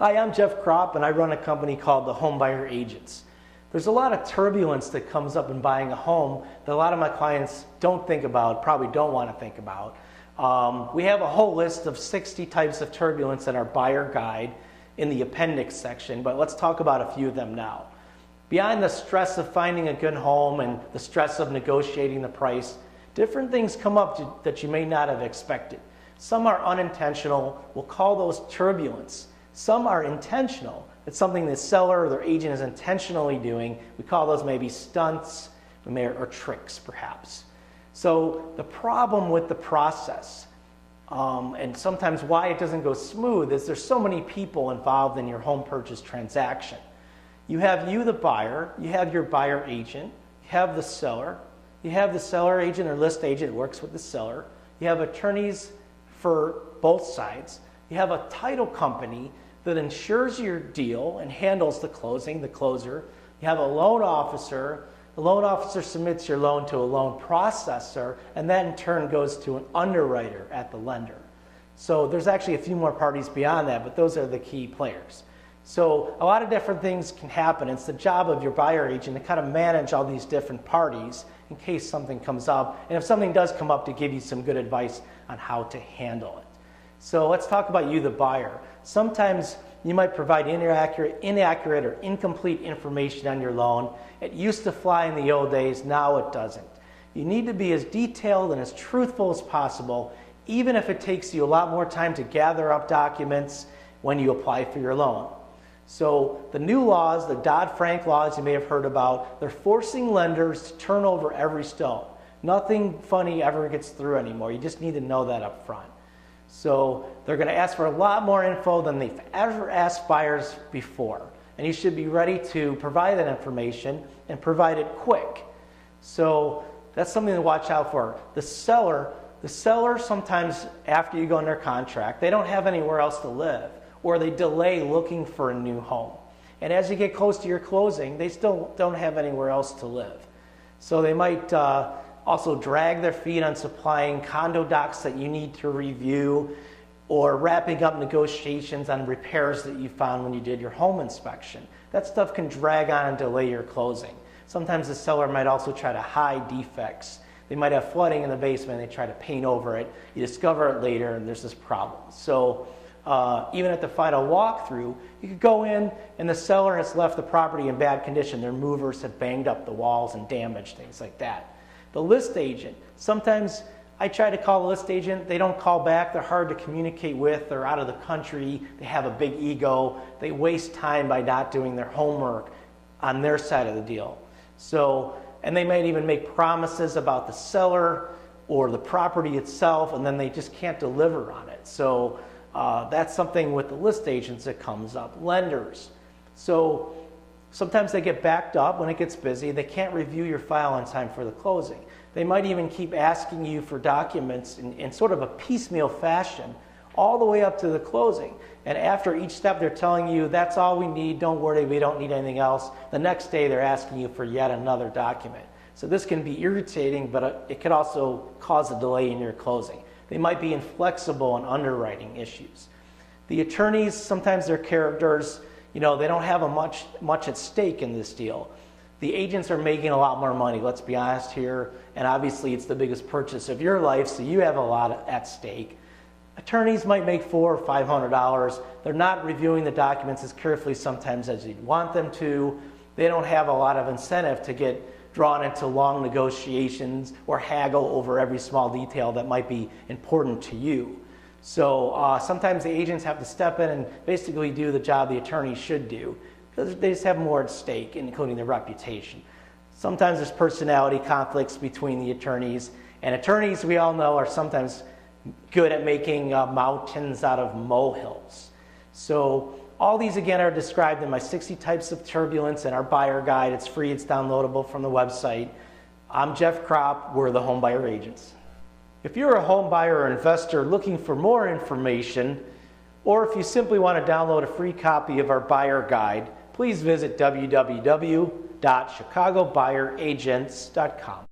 Hi, I'm Jeff Kropp, and I run a company called the Home Buyer Agents. There's a lot of turbulence that comes up in buying a home that a lot of my clients don't think about, probably don't want to think about. We have a whole list of 60 types of turbulence in our buyer guide in the appendix section, but let's talk about a few of them now. Beyond the stress of finding a good home and the stress of negotiating the price, different things come up that you may not have expected. Some are unintentional. We'll call those turbulence. Some are intentional. It's something the seller or their agent is intentionally doing. We call those maybe stunts or tricks, perhaps. So the problem with the process, and sometimes why it doesn't go smooth, is there's so many people involved in your home purchase transaction. You have you, the buyer, you have your buyer agent, you have the seller agent or list agent that works with the seller, you have attorneys for both sides, you have a title company that insures your deal and handles the closing, the closer. You have a loan officer. The loan officer submits your loan to a loan processor, and that in turn goes to an underwriter at the lender. So there's actually a few more parties beyond that, but those are the key players. So a lot of different things can happen. It's the job of your buyer agent to kind of manage all these different parties in case something comes up, and if something does come up, to give you some good advice on how to handle it. So let's talk about you, the buyer. Sometimes you might provide inaccurate or incomplete information on your loan. It used to fly in the old days, now it doesn't. You need to be as detailed and as truthful as possible, even if it takes you a lot more time to gather up documents when you apply for your loan. So the new laws, the Dodd-Frank laws you may have heard about, they're forcing lenders to turn over every stone. Nothing funny ever gets through anymore. You just need to know that up front. So they're going to ask for a lot more info than they've ever asked buyers before. And you should be ready to provide that information and provide it quick. So that's something to watch out for. The seller sometimes, after you go under contract, they don't have anywhere else to live, or they delay looking for a new home. And as you get close to your closing, they still don't have anywhere else to live. So they might also drag their feet on supplying condo docs that you need to review, or wrapping up negotiations on repairs that you found when you did your home inspection. That stuff can drag on and delay your closing. Sometimes the seller might also try to hide defects. They might have flooding in the basement, they try to paint over it. You discover it later and there's this problem. So even at the final walkthrough, you could go in and the seller has left the property in bad condition. Their movers have banged up the walls and damaged things like that. The list agent, sometimes I try to call the list agent, they don't call back, they're hard to communicate with, they're out of the country, they have a big ego, they waste time by not doing their homework on their side of the deal. So, and they might even make promises about the seller or the property itself, and then they just can't deliver on it. So that's something with the list agents that comes up. Lenders. So sometimes they get backed up when it gets busy. They can't review your file in time for the closing. They might even keep asking you for documents in sort of a piecemeal fashion all the way up to the closing. And after each step, they're telling you, that's all we need, don't worry, we don't need anything else. The next day, they're asking you for yet another document. So this can be irritating, but it could also cause a delay in your closing. They might be inflexible in underwriting issues. The attorneys, sometimes they're characters. You know, they don't have much at stake in this deal. The agents are making a lot more money, let's be honest here, and obviously it's the biggest purchase of your life, so you have a lot at stake. Attorneys might make $400 or $500. They're not reviewing the documents as carefully sometimes as you'd want them to. They don't have a lot of incentive to get drawn into long negotiations or haggle over every small detail that might be important to you. So sometimes the agents have to step in and basically do the job the attorney should do, because they just have more at stake, including their reputation. Sometimes there's personality conflicts between the attorneys, and attorneys, we all know, are sometimes good at making mountains out of molehills. So all these, again, are described in my 60 types of turbulence in our buyer guide. It's free, it's downloadable from the website. I'm Jeff Kropp, we're the Home Buyer Agents. If you're a home buyer or investor looking for more information, or if you simply want to download a free copy of our buyer guide, please visit www.chicagobuyeragents.com.